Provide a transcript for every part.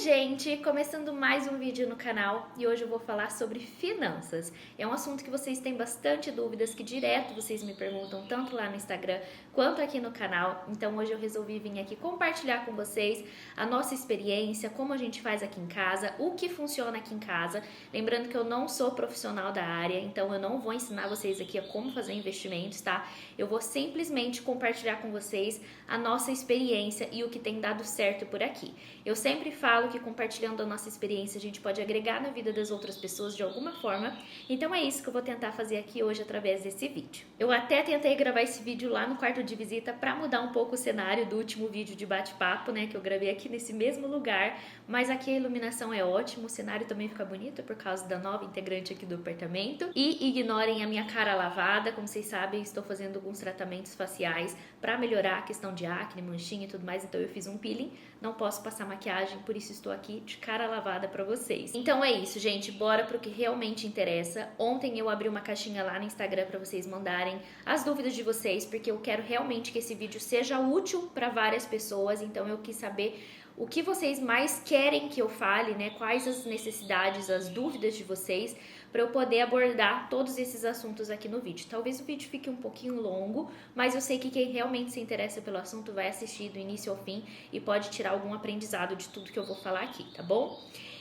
gente! Começando mais um vídeo no canal e hoje eu vou falar sobre finanças. É um assunto que vocês têm bastante dúvidas, que direto vocês me perguntam, tanto lá no Instagram quanto aqui no canal. Então hoje eu resolvi vir aqui compartilhar com vocês a nossa experiência, como a gente faz aqui em casa, o que funciona aqui em casa. Lembrando que eu não sou profissional da área, então eu não vou ensinar vocês aqui a como fazer investimentos, tá? Eu vou simplesmente compartilhar com vocês a nossa experiência e o que tem dado certo por aqui. Eu sempre falo que compartilhando a nossa experiência a gente pode agregar na vida das outras pessoas de alguma forma, então é isso que eu vou tentar fazer aqui hoje através desse vídeo. Eu até tentei gravar esse vídeo lá no quarto de visita para mudar um pouco o cenário do último vídeo de bate-papo, né, que eu gravei aqui nesse mesmo lugar, mas aqui a iluminação é ótima, o cenário também fica bonito por causa da nova integrante aqui do apartamento. E ignorem a minha cara lavada, como vocês sabem, estou fazendo alguns tratamentos faciais para melhorar a questão de acne, manchinha e tudo mais, então eu fiz um peeling, não posso passar maquiagem, por isso estou aqui de cara lavada pra vocês. Então é isso, gente, bora pro que realmente interessa. Ontem eu abri uma caixinha lá no Instagram pra vocês mandarem as dúvidas de vocês, porque eu quero realmente que esse vídeo seja útil pra várias pessoas, então eu quis saber o que vocês mais querem que eu fale, né? Quais as necessidades, as dúvidas de vocês, para eu poder abordar todos esses assuntos aqui no vídeo. Talvez o vídeo fique um pouquinho longo, mas eu sei que quem realmente se interessa pelo assunto vai assistir do início ao fim e pode tirar algum aprendizado de tudo que eu vou falar aqui, tá bom?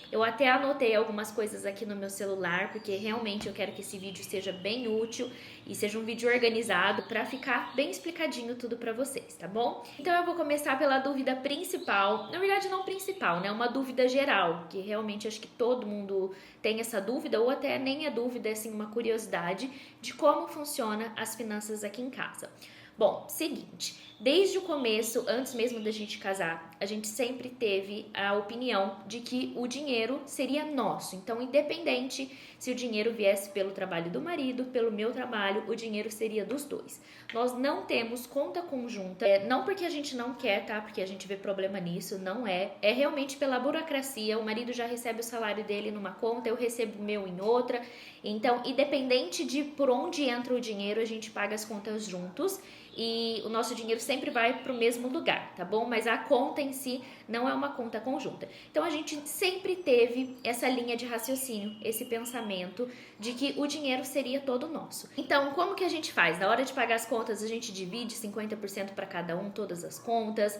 Eu até anotei algumas coisas aqui no meu celular, porque realmente eu quero que esse vídeo seja bem útil e seja um vídeo organizado para ficar bem explicadinho tudo para vocês, tá bom? Então eu vou começar pela dúvida principal, na verdade não principal, né? Uma dúvida geral, que realmente acho que todo mundo tem essa dúvida, ou até nem é dúvida, é assim, uma curiosidade de como funciona as finanças aqui em casa. Bom, seguinte, desde o começo, antes mesmo da gente casar, a gente sempre teve a opinião de que o dinheiro seria nosso. Então, independente se o dinheiro viesse pelo trabalho do marido, pelo meu trabalho, o dinheiro seria dos dois. Nós não temos conta conjunta, não porque a gente não quer, tá? Porque a gente vê problema nisso, não é. É realmente pela burocracia, o marido já recebe o salário dele numa conta, eu recebo o meu em outra. Então, independente de por onde entra o dinheiro, a gente paga as contas juntos. E o nosso dinheiro sempre vai para o mesmo lugar, tá bom? Mas a conta em si não é uma conta conjunta. Então a gente sempre teve essa linha de raciocínio, esse pensamento de que o dinheiro seria todo nosso. Então, como que a gente faz? Na hora de pagar as contas, a gente divide 50% para cada um, todas as contas,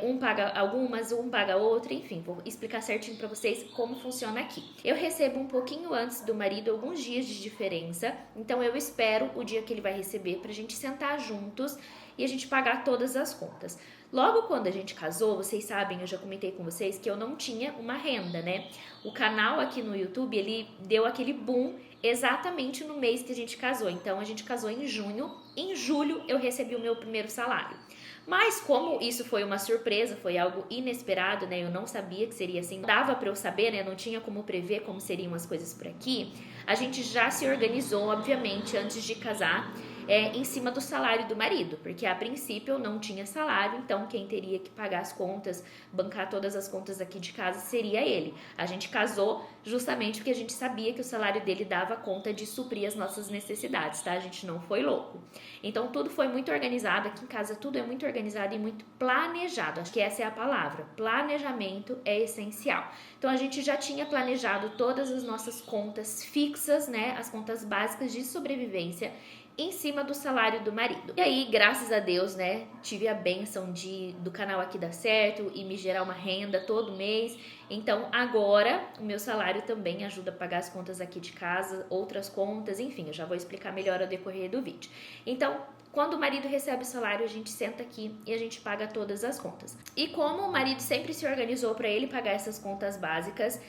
um paga algumas, um paga outra, enfim, vou explicar certinho para vocês como funciona aqui. Eu recebo um pouquinho antes do marido, alguns dias de diferença, então eu espero o dia que ele vai receber pra gente sentar juntos e a gente pagar todas as contas. Logo quando a gente casou, vocês sabem, eu já comentei com vocês que eu não tinha uma renda, né? O canal aqui no YouTube, ele deu aquele boom exatamente no mês que a gente casou. Então a gente casou em junho, em julho eu recebi o meu primeiro salário. Mas como isso foi uma surpresa, foi algo inesperado, né? Eu não sabia que seria assim, dava para eu saber, né? Não tinha como prever como seriam as coisas por aqui. A gente já se organizou, obviamente, antes de casar, em cima do salário do marido, porque a princípio eu não tinha salário, então quem teria que pagar as contas, bancar todas as contas aqui de casa seria ele. A gente casou justamente porque a gente sabia que o salário dele dava conta de suprir as nossas necessidades, tá? A gente não foi louco. Então tudo foi muito organizado, aqui em casa tudo é muito organizado e muito planejado, acho que essa é a palavra, planejamento é essencial. Então a gente já tinha planejado todas as nossas contas fixas, né, as contas básicas de sobrevivência, em cima do salário do marido. E aí, graças a Deus, né, tive a bênção do canal aqui dar certo e me gerar uma renda todo mês. Então, agora, o meu salário também ajuda a pagar as contas aqui de casa, outras contas, enfim, eu já vou explicar melhor ao decorrer do vídeo. Então, quando o marido recebe o salário, a gente senta aqui e a gente paga todas as contas. E como o marido sempre se organizou para ele pagar essas contas básicas,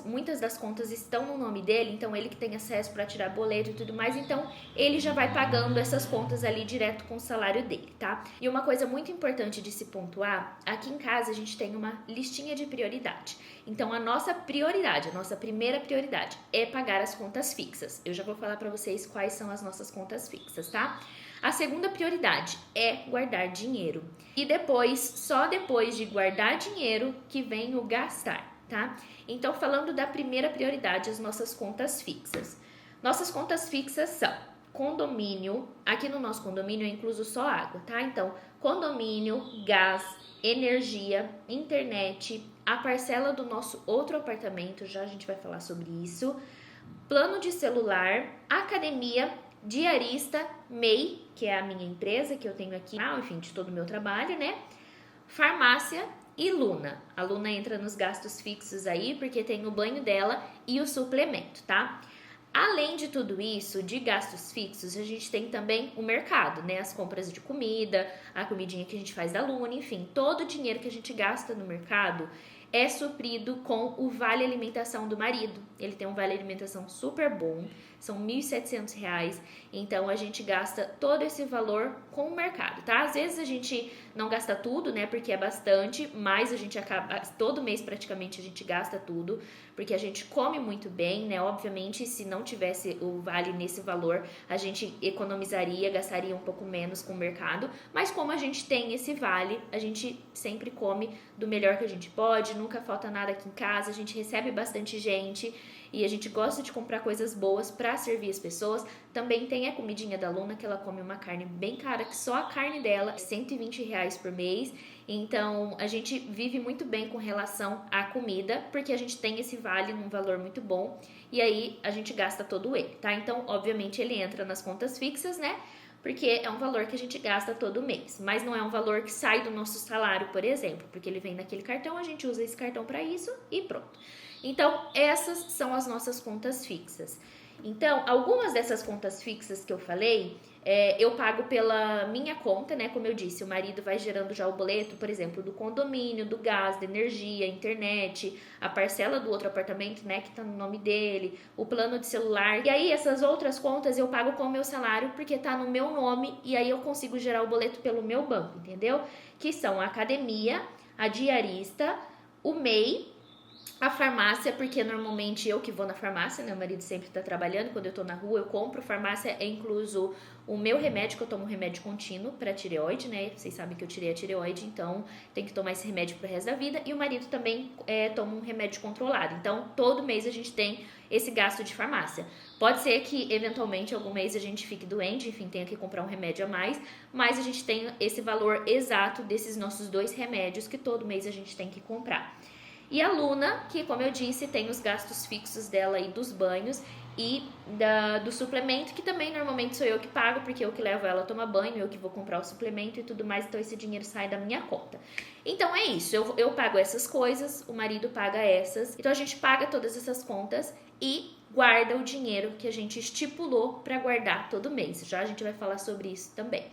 muitas das contas estão no nome dele, então ele que tem acesso para tirar boleto e tudo mais, então ele já vai pagando essas contas ali direto com o salário dele, tá? E uma coisa muito importante de se pontuar, aqui em casa a gente tem uma listinha de prioridade. Então a nossa prioridade, a nossa primeira prioridade é pagar as contas fixas. Eu já vou falar para vocês quais são as nossas contas fixas, tá? A segunda prioridade é guardar dinheiro. E depois, só depois de guardar dinheiro que vem o gastar, tá? Então falando da primeira prioridade, as nossas contas fixas. Nossas contas fixas são condomínio, aqui no nosso condomínio é incluso só água, tá? Então, condomínio, gás, energia, internet, a parcela do nosso outro apartamento, já a gente vai falar sobre isso, plano de celular, academia, diarista, MEI, que é a minha empresa que eu tenho aqui, enfim, de todo o meu trabalho, né? Farmácia e Luna. A Luna entra nos gastos fixos aí, porque tem o banho dela e o suplemento, tá? Além de tudo isso, de gastos fixos, a gente tem também o mercado, né? As compras de comida, a comidinha que a gente faz da Luna, enfim, todo o dinheiro que a gente gasta no mercado é suprido com o vale alimentação do marido. Ele tem um vale alimentação super bom, são R$ 1.700, então a gente gasta todo esse valor com o mercado, tá? Às vezes a gente não gasta tudo, né, porque é bastante, mas a gente acaba, todo mês praticamente a gente gasta tudo, porque a gente come muito bem, né? Obviamente, se não tivesse o vale nesse valor, a gente economizaria, gastaria um pouco menos com o mercado, mas como a gente tem esse vale, a gente sempre come do melhor que a gente pode, nunca falta nada aqui em casa, a gente recebe bastante gente e a gente gosta de comprar coisas boas para servir as pessoas. Também tem a comidinha da Luna, que ela come uma carne bem cara, que só a carne dela é R$ 120 por mês. Então a gente vive muito bem com relação à comida, porque a gente tem esse vale num valor muito bom e aí a gente gasta todo ele, tá? Então obviamente ele entra nas contas fixas, né? Porque é um valor que a gente gasta todo mês, mas não é um valor que sai do nosso salário, por exemplo, porque ele vem naquele cartão, a gente usa esse cartão para isso e pronto. Então, essas são as nossas contas fixas. Então, algumas dessas contas fixas que eu falei, eu pago pela minha conta, né? Como eu disse, o marido vai gerando já o boleto, por exemplo, do condomínio, do gás, da energia, internet, a parcela do outro apartamento, né? Que tá no nome dele, o plano de celular. E aí, essas outras contas eu pago com o meu salário, porque tá no meu nome, e aí eu consigo gerar o boleto pelo meu banco, entendeu? Que são a academia, a diarista, o MEI, a farmácia, porque normalmente eu que vou na farmácia, né? Meu marido sempre tá trabalhando, quando eu tô na rua eu compro. Farmácia é incluso o meu remédio, que eu tomo um remédio contínuo pra tireoide, né? Vocês sabem que eu tirei a tireoide, então tem que tomar esse remédio pro resto da vida. E o marido também toma um remédio controlado. Então todo mês a gente tem esse gasto de farmácia. Pode ser que eventualmente algum mês a gente fique doente, enfim, tenha que comprar um remédio a mais, mas a gente tem esse valor exato desses nossos 2 remédios que todo mês a gente tem que comprar. E a Luna, que como eu disse, tem os gastos fixos dela aí dos banhos e do suplemento, que também normalmente sou eu que pago, porque eu que levo ela a tomar banho, eu que vou comprar o suplemento e tudo mais, então esse dinheiro sai da minha conta. Então é isso, eu pago essas coisas, o marido paga essas, então a gente paga todas essas contas e guarda o dinheiro que a gente estipulou para guardar todo mês. Já a gente vai falar sobre isso também.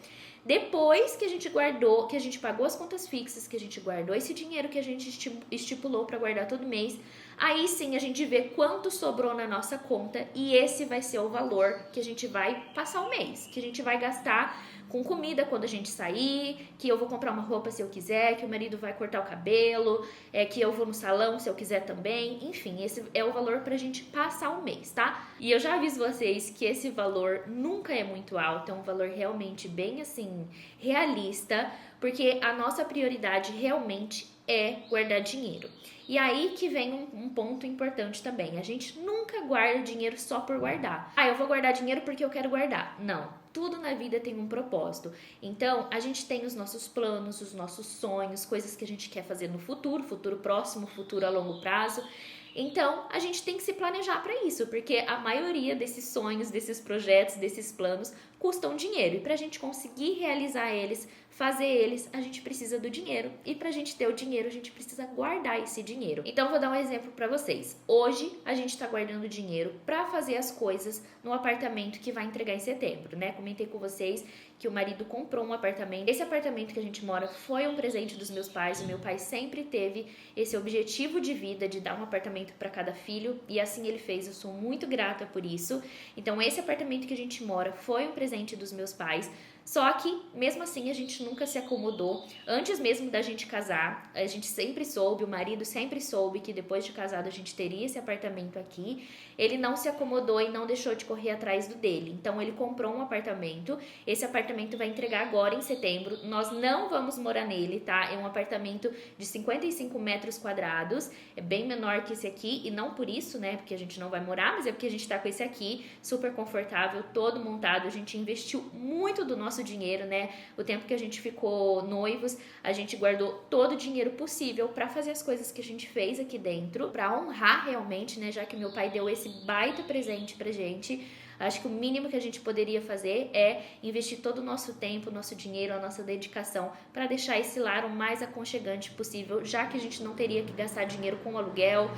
Depois que a gente guardou, que a gente pagou as contas fixas, que a gente guardou esse dinheiro que a gente estipulou para guardar todo mês, aí sim a gente vê quanto sobrou na nossa conta e esse vai ser o valor que a gente vai passar o mês, que a gente vai gastar com comida quando a gente sair, que eu vou comprar uma roupa se eu quiser, que o marido vai cortar o cabelo, que eu vou no salão se eu quiser também, enfim, esse é o valor pra gente passar o mês, tá? E eu já aviso vocês que esse valor nunca é muito alto, é um valor realmente bem assim, realista, porque a nossa prioridade realmente é guardar dinheiro. E aí que vem um ponto importante também, a gente nunca guarda dinheiro só por guardar. Eu vou guardar dinheiro porque eu quero guardar. Não. Tudo na vida tem um propósito. Então, a gente tem os nossos planos, os nossos sonhos, coisas que a gente quer fazer no futuro, futuro próximo, futuro a longo prazo. Então, a gente tem que se planejar para isso, porque a maioria desses sonhos, desses projetos, desses planos custam dinheiro. E para a gente conseguir realizar eles, fazer eles, a gente precisa do dinheiro. E para a gente ter o dinheiro, a gente precisa guardar esse dinheiro. Então, vou dar um exemplo para vocês. Hoje, a gente está guardando dinheiro para fazer as coisas no apartamento que vai entregar em setembro, né? Comentei com vocês que o marido comprou um apartamento. Esse apartamento que a gente mora foi um presente dos meus pais. O meu pai sempre teve esse objetivo de vida de dar um apartamento para cada filho e assim ele fez. Eu sou muito grata por isso. Então, esse apartamento que a gente mora foi um presente dos meus pais. Só que, mesmo assim, a gente nunca se acomodou. Antes mesmo da gente casar, a gente sempre soube, o marido sempre soube que depois de casado a gente teria esse apartamento aqui. Ele não se acomodou e não deixou de correr atrás do dele. Então, ele comprou um apartamento. Esse apartamento vai entregar agora em setembro. Nós não vamos morar nele, tá? É um apartamento de 55 metros quadrados. É bem menor que esse aqui. E não por isso, né? Porque a gente não vai morar, mas é porque a gente tá com esse aqui. Super confortável, todo montado. A gente investiu muito do nosso nosso dinheiro, né? O tempo que a gente ficou noivos, a gente guardou todo o dinheiro possível pra fazer as coisas que a gente fez aqui dentro, pra honrar realmente, né? Já que meu pai deu esse baita presente pra gente. Acho que o mínimo que a gente poderia fazer é investir todo o nosso tempo, o nosso dinheiro, a nossa dedicação para deixar esse lar o mais aconchegante possível, já que a gente não teria que gastar dinheiro com aluguel,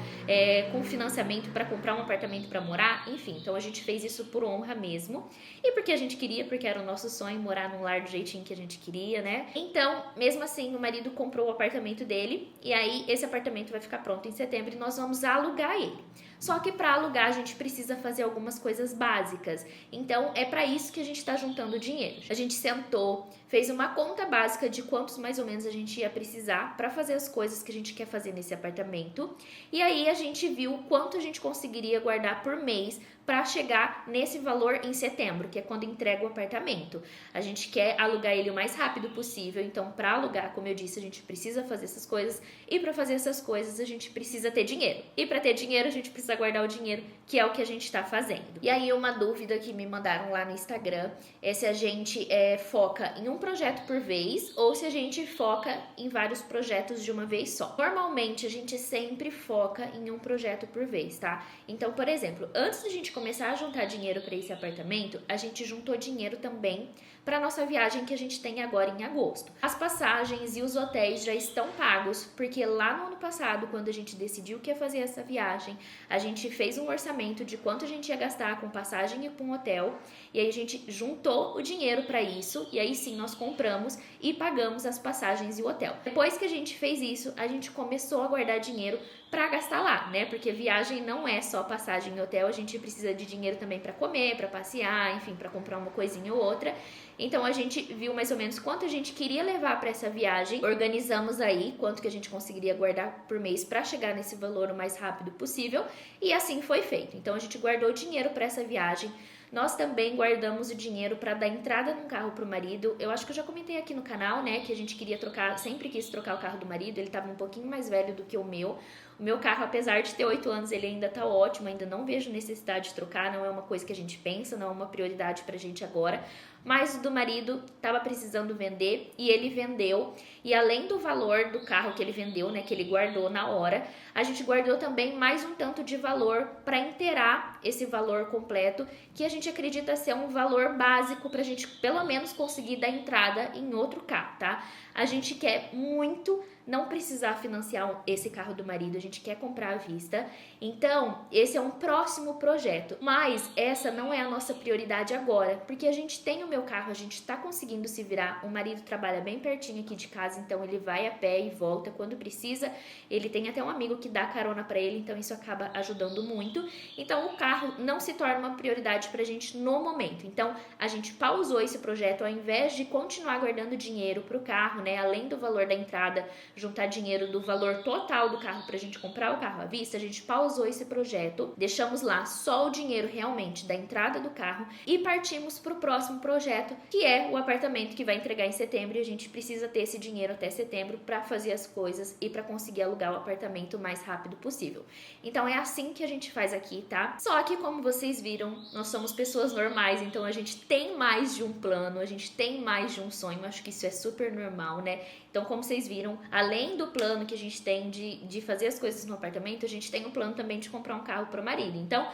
com financiamento para comprar um apartamento para morar, enfim. Então a gente fez isso por honra mesmo e porque a gente queria, porque era o nosso sonho morar num lar do jeitinho que a gente queria, né? Então, mesmo assim, o marido comprou o apartamento dele e aí esse apartamento vai ficar pronto em setembro e nós vamos alugar ele. Só que para alugar a gente precisa fazer algumas coisas básicas. Então é para isso que a gente está juntando dinheiro. A gente sentou, fez uma conta básica de quantos mais ou menos a gente ia precisar para fazer as coisas que a gente quer fazer nesse apartamento. E aí a gente viu quanto a gente conseguiria guardar por mês para chegar nesse valor em setembro, que é quando entrega o apartamento. A gente quer alugar ele o mais rápido possível, então para alugar, como eu disse, a gente precisa fazer essas coisas e para fazer essas coisas a gente precisa ter dinheiro. E para ter dinheiro a gente precisa guardar o dinheiro, que é o que a gente está fazendo. E aí uma dúvida que me mandaram lá no Instagram é se a gente foca em um projeto por vez ou se a gente foca em vários projetos de uma vez só. Normalmente a gente sempre foca em um projeto por vez, tá? Então, por exemplo, antes da gente começar a juntar dinheiro para esse apartamento, a gente juntou dinheiro também para nossa viagem que a gente tem agora em agosto. As passagens e os hotéis já estão pagos, porque lá no ano passado, quando a gente decidiu que ia fazer essa viagem, a gente fez um orçamento de quanto a gente ia gastar com passagem e com hotel, e aí a gente juntou o dinheiro para isso, e aí sim nós compramos e pagamos as passagens e o hotel. Depois que a gente fez isso, a gente começou a guardar dinheiro para gastar lá, né? Porque viagem não é só passagem e hotel, a gente precisa de dinheiro também para comer, para passear, enfim, para comprar uma coisinha ou outra. Então a gente viu mais ou menos quanto a gente queria levar para essa viagem, organizamos aí quanto que a gente conseguiria guardar por mês para chegar nesse valor o mais rápido possível, e assim foi feito. Então a gente guardou dinheiro para essa viagem. Nós também guardamos o dinheiro para dar entrada num carro pro marido. Eu acho que eu já comentei aqui no canal, né, que a gente queria trocar, sempre quis trocar o carro do marido. Ele tava um pouquinho mais velho do que o meu. O meu carro, apesar de ter 8 anos, ele ainda tá ótimo, ainda não vejo necessidade de trocar, não é uma coisa que a gente pensa, não é uma prioridade pra gente agora. Mas o do marido tava precisando vender e ele vendeu. E além do valor do carro que ele vendeu, né, que ele guardou na hora, a gente guardou também mais um tanto de valor para inteirar esse valor completo, que a gente acredita ser um valor básico pra gente pelo menos conseguir dar entrada em outro carro, tá? A gente quer muito não precisar financiar esse carro do marido, a gente quer comprar à vista. Então, esse é um próximo projeto, mas essa não é a nossa prioridade agora, porque a gente tem o meu carro, a gente tá conseguindo se virar, o marido trabalha bem pertinho aqui de casa, então ele vai a pé e volta quando precisa, ele tem até um amigo que dá carona pra ele, então isso acaba ajudando muito. Então, o carro não se torna uma prioridade pra gente no momento. Então, a gente pausou esse projeto, ao invés de continuar guardando dinheiro pro carro, né, além do valor da entrada, juntar dinheiro do valor total do carro pra gente comprar o carro à vista, a gente pausou esse projeto, deixamos lá só o dinheiro realmente da entrada do carro e partimos pro próximo projeto, que é o apartamento que vai entregar em setembro, e a gente precisa ter esse dinheiro até setembro pra fazer as coisas e pra conseguir alugar o apartamento o mais rápido possível. Então é assim que a gente faz aqui, tá? Só que como vocês viram, nós somos pessoas normais, então a gente tem mais de um plano, a gente tem mais de um sonho, acho que isso é super normal, né? Então, como vocês viram, além do plano que a gente tem de fazer as coisas no apartamento, a gente tem um plano também de comprar um carro para o marido. Então,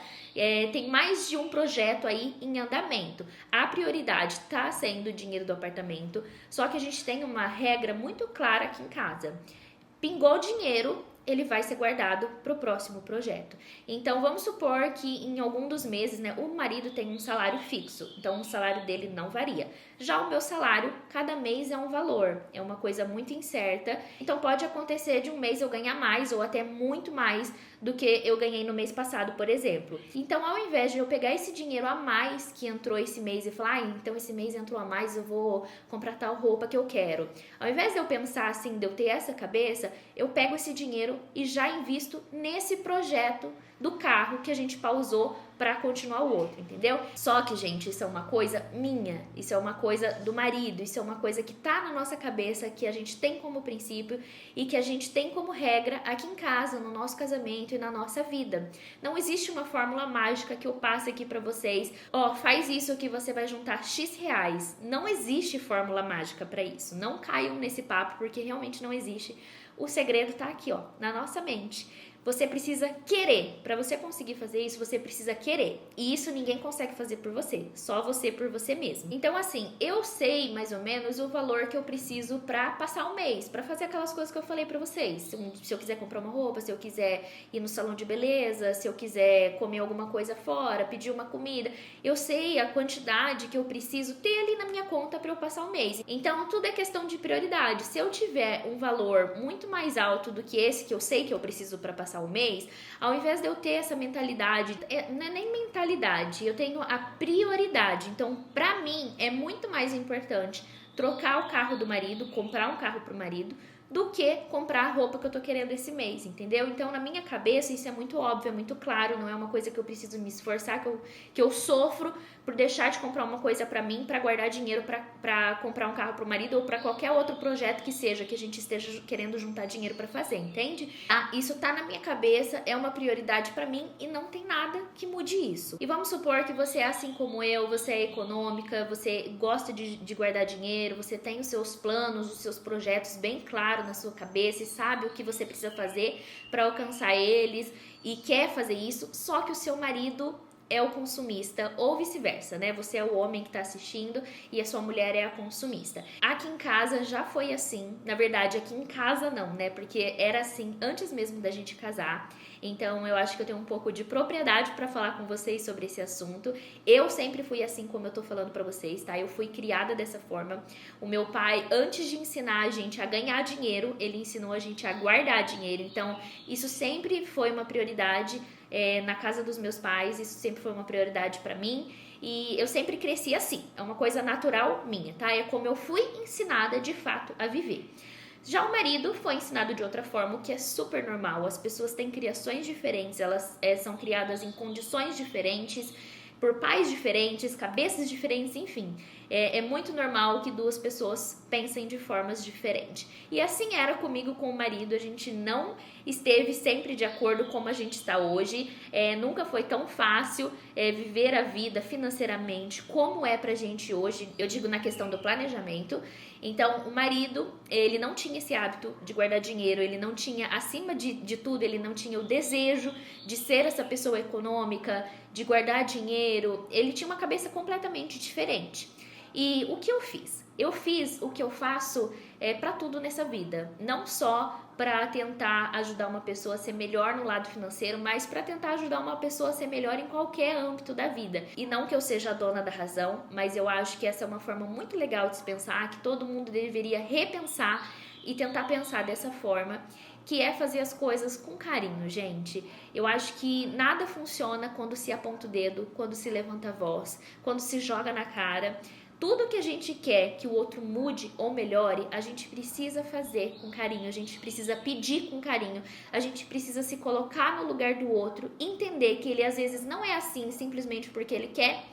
tem mais de um projeto aí em andamento. A prioridade está sendo o dinheiro do apartamento, só que a gente tem uma regra muito clara aqui em casa. Pingou dinheiro, ele vai ser guardado para o próximo projeto. Então, vamos supor que em algum dos meses, né, o marido tem um salário fixo, então o salário dele não varia. Já o meu salário, cada mês é um valor, é uma coisa muito incerta, então pode acontecer de um mês eu ganhar mais ou até muito mais do que eu ganhei no mês passado, por exemplo. Então, ao invés de eu pegar esse dinheiro a mais que entrou esse mês e falar, então esse mês entrou a mais, eu vou comprar tal roupa que eu quero. Ao invés de eu pensar assim, de eu ter essa cabeça, eu pego esse dinheiro dinheiro e já invisto nesse projeto do carro que a gente pausou para continuar o outro, entendeu? Só que, gente, isso é uma coisa minha, isso é uma coisa do marido, isso é uma coisa que tá na nossa cabeça, que a gente tem como princípio e que a gente tem como regra aqui em casa, no nosso casamento e na nossa vida. Não existe uma fórmula mágica que eu passe aqui para vocês, ó, faz isso que você vai juntar X reais. Não existe fórmula mágica para isso. Não caiam nesse papo, porque realmente não existe. O segredo tá aqui, ó, na nossa mente. Você precisa querer. Para você conseguir fazer isso, você precisa querer. E isso ninguém consegue fazer por você. Só você por você mesmo. Então, assim, eu sei mais ou menos o valor que eu preciso para passar um mês. Para fazer aquelas coisas que eu falei para vocês. Se eu quiser comprar uma roupa, se eu quiser ir no salão de beleza, se eu quiser comer alguma coisa fora, pedir uma comida. Eu sei a quantidade que eu preciso ter ali na minha conta para eu passar um mês. Então, tudo é questão de prioridade. Se eu tiver um valor muito mais alto do que esse que eu sei que eu preciso para passar o mês, ao invés de eu ter essa mentalidade, não é nem mentalidade, eu tenho a prioridade. Então, pra mim, é muito mais importante trocar o carro do marido, comprar um carro pro marido, do que comprar a roupa que eu tô querendo esse mês, entendeu? Então, na minha cabeça, isso é muito óbvio, é muito claro, não é uma coisa que eu preciso me esforçar, que eu sofro por deixar de comprar uma coisa pra mim, pra guardar dinheiro pra comprar um carro pro marido ou pra qualquer outro projeto que seja, que a gente esteja querendo juntar dinheiro pra fazer, entende? Isso tá na minha cabeça, é uma prioridade pra mim e não tem nada que mude isso. E vamos supor que você é assim como eu, você é econômica, você gosta de guardar dinheiro, você tem os seus planos, os seus projetos bem claros na sua cabeça e sabe o que você precisa fazer para alcançar eles e quer fazer isso, só que o seu marido é o consumista ou vice-versa, né? Você é o homem que tá assistindo e a sua mulher é a consumista. Aqui em casa já foi assim, na verdade aqui em casa não, né? Porque era assim antes mesmo da gente casar. Então eu acho que eu tenho um pouco de propriedade para falar com vocês sobre esse assunto. Eu sempre fui assim como eu tô falando para vocês, tá? Eu fui criada dessa forma. O meu pai, antes de ensinar a gente a ganhar dinheiro, ele ensinou a gente a guardar dinheiro. Então isso sempre foi uma prioridade. Na casa dos meus pais, isso sempre foi uma prioridade pra mim e eu sempre cresci assim, é uma coisa natural minha, tá? É como eu fui ensinada de fato a viver. Já o marido foi ensinado de outra forma, o que é super normal. As pessoas têm criações diferentes, elas são criadas em condições diferentes, por pais diferentes, cabeças diferentes, enfim. É muito normal que duas pessoas pensem de formas diferentes. E assim era comigo com o marido, a gente não esteve sempre de acordo como a gente está hoje. Nunca foi tão fácil viver a vida financeiramente como é pra gente hoje, eu digo na questão do planejamento. Então, o marido, ele não tinha esse hábito de guardar dinheiro, ele não tinha, acima de tudo, ele não tinha o desejo de ser essa pessoa econômica, de guardar dinheiro, ele tinha uma cabeça completamente diferente. E o que eu fiz? Eu fiz o que eu faço para tudo nessa vida, não só para tentar ajudar uma pessoa a ser melhor no lado financeiro, mas para tentar ajudar uma pessoa a ser melhor em qualquer âmbito da vida. E não que eu seja a dona da razão, mas eu acho que essa é uma forma muito legal de se pensar, que todo mundo deveria repensar e tentar pensar dessa forma, que é fazer as coisas com carinho, gente. Eu acho que nada funciona quando se aponta o dedo, quando se levanta a voz, quando se joga na cara. Tudo que a gente quer que o outro mude ou melhore, a gente precisa fazer com carinho, a gente precisa pedir com carinho, a gente precisa se colocar no lugar do outro, entender que ele às vezes não é assim simplesmente porque ele quer,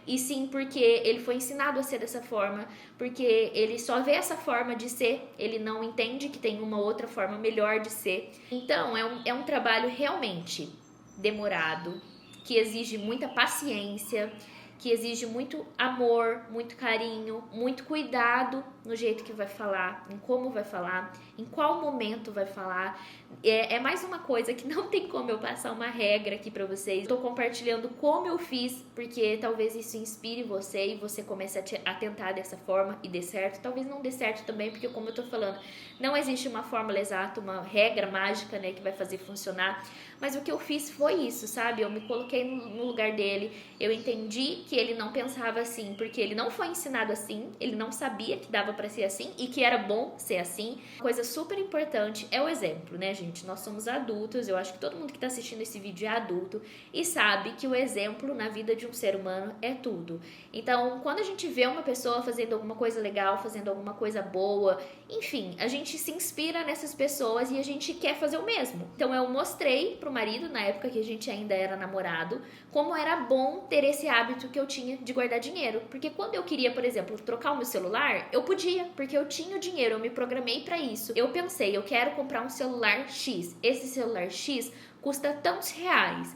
e sim porque ele foi ensinado a ser dessa forma, porque ele só vê essa forma de ser, ele não entende que tem uma outra forma melhor de ser. Então é um trabalho realmente demorado, que exige muita paciência, que exige muito amor, muito carinho, muito cuidado no jeito que vai falar, em como vai falar, em qual momento vai falar. É mais uma coisa que não tem como eu passar uma regra aqui pra vocês. Estou compartilhando como eu fiz, porque talvez isso inspire você e você comece a tentar dessa forma e dê certo. Talvez não dê certo também, porque como eu tô falando, não existe uma fórmula exata, uma regra mágica, né, que vai fazer funcionar. Mas o que eu fiz foi isso, sabe? Eu me coloquei no lugar dele, eu entendi que ele não pensava assim, porque ele não foi ensinado assim, ele não sabia que dava pra ser assim e que era bom ser assim. Uma coisa super importante é o exemplo, né, gente? Nós somos adultos, eu acho que todo mundo que tá assistindo esse vídeo é adulto e sabe que o exemplo na vida de um ser humano é tudo. Então, quando a gente vê uma pessoa fazendo alguma coisa legal, fazendo alguma coisa boa Enfim, a gente se inspira nessas pessoas e a gente quer fazer o mesmo. Então eu mostrei pro marido, na época que a gente ainda era namorado, como era bom ter esse hábito que eu tinha de guardar dinheiro. Porque quando eu queria, por exemplo, trocar o meu celular, eu podia, porque eu tinha o dinheiro, eu me programei para isso. Eu pensei, eu quero comprar um celular X. Esse celular X custa tantos reais.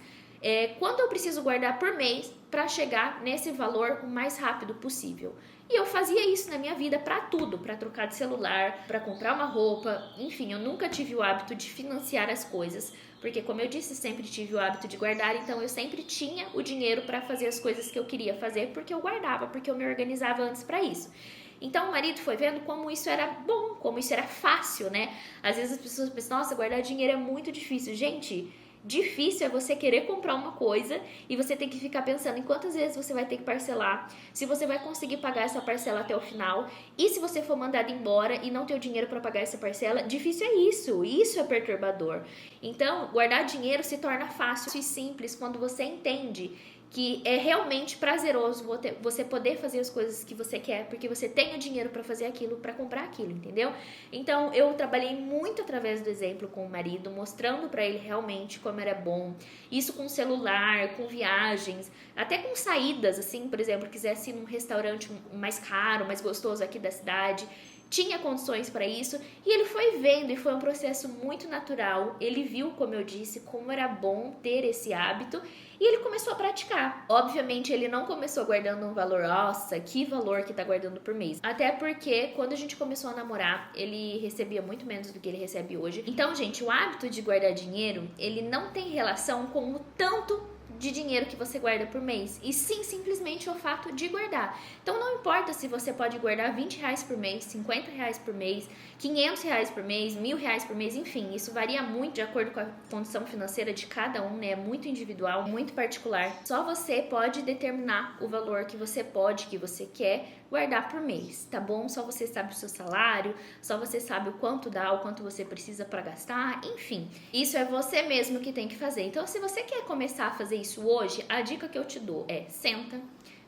Quanto eu preciso guardar por mês para chegar nesse valor o mais rápido possível? E eu fazia isso na minha vida para tudo, para trocar de celular, para comprar uma roupa, enfim, eu nunca tive o hábito de financiar as coisas, porque como eu disse, sempre tive o hábito de guardar, então eu sempre tinha o dinheiro para fazer as coisas que eu queria fazer, porque eu guardava, porque eu me organizava antes para isso. Então o marido foi vendo como isso era bom, como isso era fácil, né? Às vezes as pessoas pensam, nossa, guardar dinheiro é muito difícil. Gente, difícil é você querer comprar uma coisa e você tem que ficar pensando em quantas vezes você vai ter que parcelar, se você vai conseguir pagar essa parcela até o final, e se você for mandado embora e não ter o dinheiro para pagar essa parcela. Difícil é isso é perturbador. Então, guardar dinheiro se torna fácil e simples quando você entende que é realmente prazeroso você poder fazer as coisas que você quer, porque você tem o dinheiro para fazer aquilo, para comprar aquilo, entendeu? Então, eu trabalhei muito através do exemplo com o marido, mostrando para ele realmente como era bom. Isso com celular, com viagens, até com saídas, assim, por exemplo, quisesse ir num restaurante mais caro, mais gostoso aqui da cidade, tinha condições para isso, e ele foi vendo, e foi um processo muito natural. Ele viu, como eu disse, como era bom ter esse hábito, e ele começou a praticar. Obviamente, ele não começou guardando um valor, nossa, que valor que tá guardando por mês. Até porque, quando a gente começou a namorar, ele recebia muito menos do que ele recebe hoje. Então, gente, o hábito de guardar dinheiro, ele não tem relação com o tanto de dinheiro que você guarda por mês, e sim simplesmente o fato de guardar. Então não importa se você pode guardar 20 reais por mês, 50 reais por mês, 500 reais por mês, 1.000 reais por mês, enfim, isso varia muito de acordo com a condição financeira de cada um, né? É muito individual, muito particular. Só você pode determinar o valor que você pode, que você quer guardar por mês, tá bom? Só você sabe o seu salário, só você sabe o quanto dá, o quanto você precisa para gastar, enfim. Isso é você mesmo que tem que fazer. Então, se você quer começar a fazer isso hoje, a dica que eu te dou é: senta,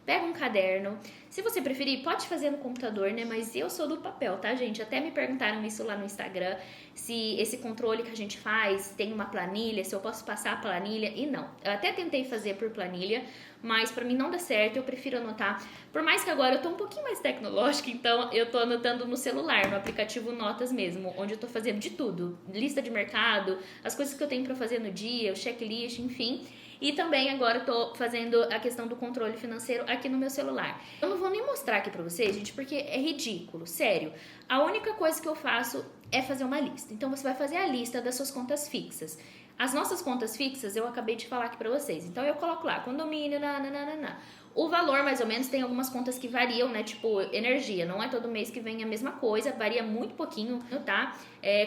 pega um caderno. Se você preferir, pode fazer no computador, né? Mas eu sou do papel, tá, gente? Até me perguntaram isso lá no Instagram, se esse controle que a gente faz tem uma planilha, se eu posso passar a planilha. E não, eu até tentei fazer por planilha, mas pra mim não dá certo, eu prefiro anotar. Por mais que agora eu tô um pouquinho mais tecnológica, então eu tô anotando no celular, no aplicativo Notas mesmo, onde eu tô fazendo de tudo. Lista de mercado, as coisas que eu tenho pra fazer no dia, o checklist, enfim. E também agora eu tô fazendo a questão do controle financeiro aqui no meu celular. Eu não vou nem mostrar aqui pra vocês, gente, porque é ridículo, sério. A única coisa que eu faço é fazer uma lista. Então você vai fazer a lista das suas contas fixas. As nossas contas fixas eu acabei de falar aqui pra vocês. Então eu coloco lá, condomínio, o valor, mais ou menos, tem algumas contas que variam, né? Tipo, energia. Não é todo mês que vem a mesma coisa, varia muito pouquinho, tá?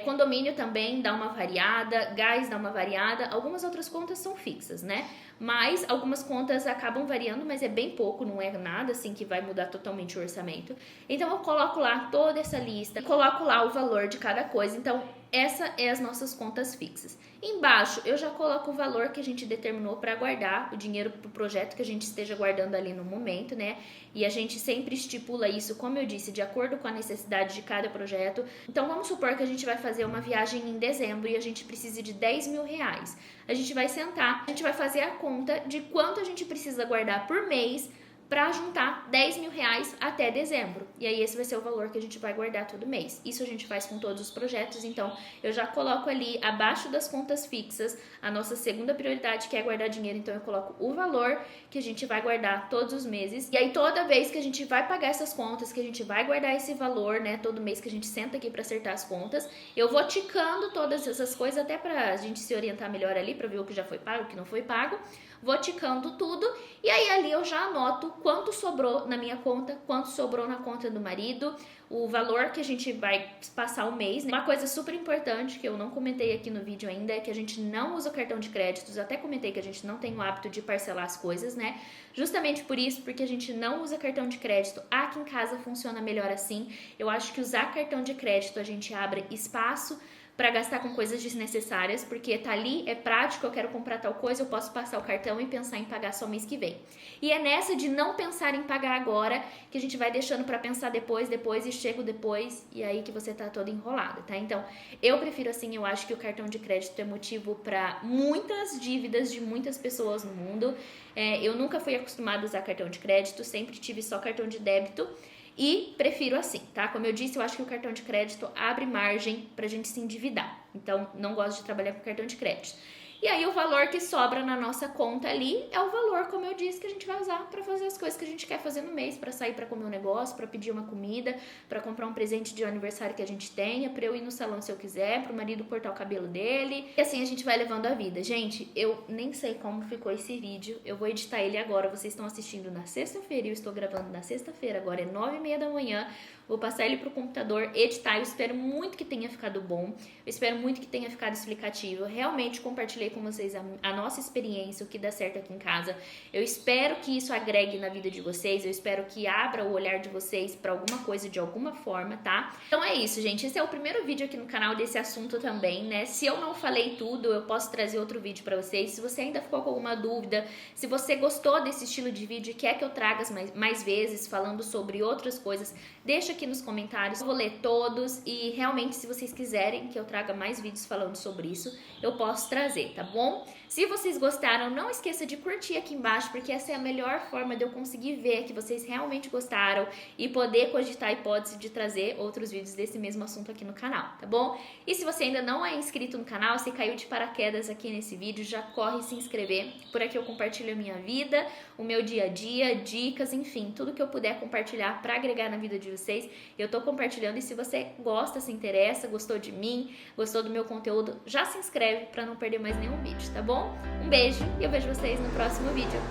Condomínio também dá uma variada, gás dá uma variada. Algumas outras contas são fixas, né? Mas algumas contas acabam variando, mas é bem pouco, não é nada assim que vai mudar totalmente o orçamento. Então eu coloco lá toda essa lista, coloco lá o valor de cada coisa. Então essa é as nossas contas fixas. Embaixo eu já coloco o valor que a gente determinou para guardar o dinheiro para o projeto que a gente esteja guardando ali no momento, né? E a gente sempre estipula isso, como eu disse, de acordo com a necessidade de cada projeto. Então vamos supor que a gente vai fazer uma viagem em dezembro e a gente precisa de 10.000 reais. A gente vai sentar, a gente vai fazer a conta de quanto a gente precisa guardar por mês para juntar 10.000 reais até dezembro. E aí esse vai ser o valor que a gente vai guardar todo mês. Isso a gente faz com todos os projetos, então eu já coloco ali abaixo das contas fixas a nossa segunda prioridade, que é guardar dinheiro. Então eu coloco o valor que a gente vai guardar todos os meses. E aí toda vez que a gente vai pagar essas contas, que a gente vai guardar esse valor, né, todo mês que a gente senta aqui para acertar as contas, eu vou ticando todas essas coisas até pra gente se orientar melhor ali, para ver o que já foi pago, o que não foi pago. Vou ticando tudo e aí ali eu já anoto quanto sobrou na minha conta, quanto sobrou na conta do marido, o valor que a gente vai passar o mês, né? Uma coisa super importante que eu não comentei aqui no vídeo ainda é que a gente não usa cartão de créditos. Eu até comentei que a gente não tem o hábito de parcelar as coisas, né? Justamente por isso, porque a gente não usa cartão de crédito. Aqui em casa funciona melhor assim. Eu acho que usar cartão de crédito a gente abre espaço para gastar com coisas desnecessárias, porque tá ali, é prático, eu quero comprar tal coisa, eu posso passar o cartão e pensar em pagar só mês que vem. E é nessa de não pensar em pagar agora que a gente vai deixando para pensar depois e chega o depois e aí que você tá toda enrolada, tá? Então, eu prefiro assim, eu acho que o cartão de crédito é motivo para muitas dívidas de muitas pessoas no mundo. Eu nunca fui acostumada a usar cartão de crédito, sempre tive só cartão de débito. E prefiro assim, tá? Como eu disse, eu acho que o cartão de crédito abre margem pra gente se endividar. Então, não gosto de trabalhar com cartão de crédito. E aí, o valor que sobra na nossa conta ali é o valor, como eu disse, que a gente vai usar para fazer as coisas que a gente quer fazer no mês, para sair para comer um negócio, para pedir uma comida, para comprar um presente de aniversário que a gente tenha, para eu ir no salão se eu quiser, para o marido cortar o cabelo dele. E assim a gente vai levando a vida. Gente, eu nem sei como ficou esse vídeo. Eu vou editar ele agora. Vocês estão assistindo na sexta-feira e eu estou gravando na sexta-feira. Agora é 9h30 da manhã. Vou passar ele pro computador, editar. Eu espero muito que tenha ficado bom. Eu espero muito que tenha ficado explicativo. Eu realmente compartilhei com vocês a nossa experiência, o que dá certo aqui em casa. Eu espero que isso agregue na vida de vocês. Eu espero que abra o olhar de vocês para alguma coisa de alguma forma, tá? Então é isso, gente. Esse é o primeiro vídeo aqui no canal desse assunto também, né? Se eu não falei tudo, eu posso trazer outro vídeo para vocês. Se você ainda ficou com alguma dúvida, se você gostou desse estilo de vídeo e quer que eu traga mais vezes falando sobre outras coisas, deixa aqui nos comentários, eu vou ler todos e realmente se vocês quiserem que eu traga mais vídeos falando sobre isso, eu posso trazer, tá bom? Se vocês gostaram, não esqueça de curtir aqui embaixo, porque essa é a melhor forma de eu conseguir ver que vocês realmente gostaram e poder cogitar a hipótese de trazer outros vídeos desse mesmo assunto aqui no canal, tá bom? E se você ainda não é inscrito no canal, se caiu de paraquedas aqui nesse vídeo, já corre se inscrever. Por aqui eu compartilho a minha vida, o meu dia a dia, dicas, enfim, tudo que eu puder compartilhar para agregar na vida de vocês, eu tô compartilhando. E se você gosta, se interessa, gostou de mim, gostou do meu conteúdo, já se inscreve para não perder mais nenhum vídeo, tá bom? Um beijo e eu vejo vocês no próximo vídeo.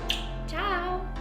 Tchau!